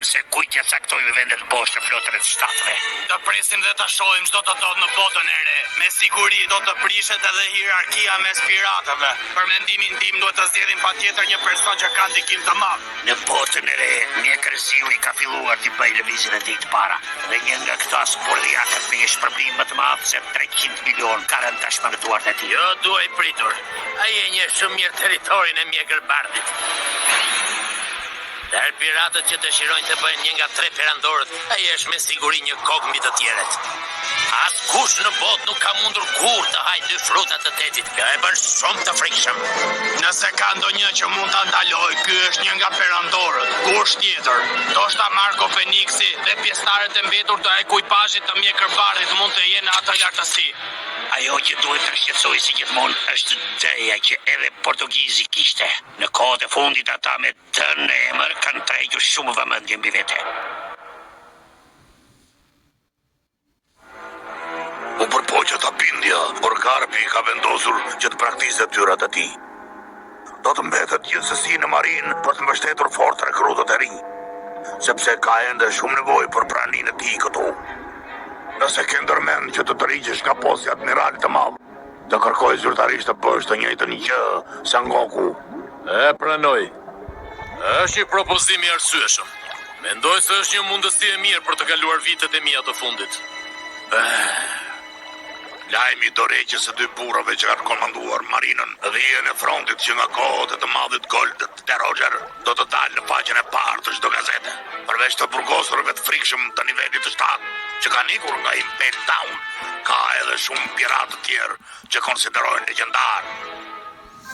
se kujtja caktoi vendet poshtë flotën e shtatëve. Të presim dhe të shohim çdo të ndodh në botën e re. Me siguri do të prishet edhe hierarkia mes piratëve. Për mendimin tim duhet të zgjedhim patjetër një person që ka ndikim të madh. Në botën e re, mjekërziu ka filluar të bëjë lëvizjen e tij të para. Dhe një nga këta sporljakët me një shpërblim më të madh se 300 milion ka rënë tashmë në duart e tij. Jo, duaj pritur. Ai e njeh shumë mirë territorin e mjekërbardhit. Dhe piratët që dëshirojnë të bëjnë një nga 3 perandorët, ai është me siguri një kokë mbi të tjerët. Askush në botë nuk ka mundur kur të hajë 2 fruta të detit. Kjo e bën shumë të frikshëm. Nëse ka ndonjë që mund ta ndalojë, ky është një nga perandorët. Kush tjetër? Ndoshta Marko Feniksi dhe pjesëtarët e mbetur të ekuipazhit të mjekërbardhit mund të jenë në atë lartësi. Ajo që duhet të shqetësoj si gjithmonë është ideja që edhe portugizi kishte. Në kohët e fundit ata me dënë e emër kanë trejtur shumë vëmendje mbi vete. U përpoqja ta bindja, por Karpi ka vendosur që të praktikë detyrat e tij. Do të mbetet gjithsesi në marinë për të mbështetur fort rekrutët e rinj, sepse ka ende shumë nevojë për praninë e tij këtu. Nëse ke ndërmend që të tërhiqesh nga posti admiralit të madh, të kërkoj zyrtarisht të bësh të njëjtën gjë sa Ngoku. E pranoj. Është një propozim i arsyeshëm. Mendoj se është një mundësi e mirë për të kaluar vitet e mia të fundit. Lajmi dorëheqjes së 2 burrave që kanë komanduar marinën dhe jenë e frontit që nga kohët e të madhit Goldët dhe Roger do të dalë në faqen e parë të çdo gazete. Përveç të burgosurve të frikshëm të nivelit të 7 që kanë ikur nga Impel Town, ka edhe shumë piratë të tjerë që konsiderohen legjendar.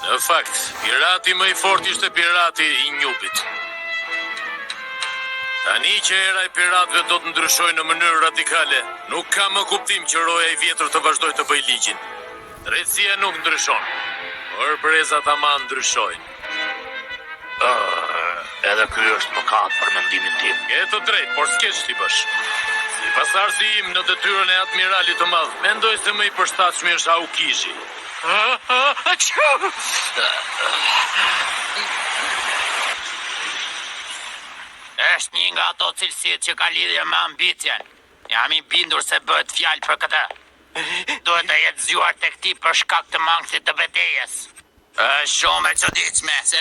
Në fakt, pirati më i fortë ishte pirati i Njupit. Tani që era e piratëve do të ndryshojë në mënyrë radikale, nuk ka më kuptim që roja i vjetër të vazhdojë të bëjë ligjin. Drejtësia nuk ndryshon, por brezat ama ndryshojnë. Edhe ky është mëkat për mendimin tim. Ke të drejtë, por s'ke ç'ti bësh. Si pasardhësi im në detyrën e admiralit të madh, mendoj se më i përshtatshëm është Aukizhi. Është një nga ato cilësitë që ka lidhje me ambicien. Jam i bindur se bëhet fjalë për këtë. Duhet të jetë zgjuar tek ti për shkak të mangësit të betejës. Është shumë e çuditshme, sepse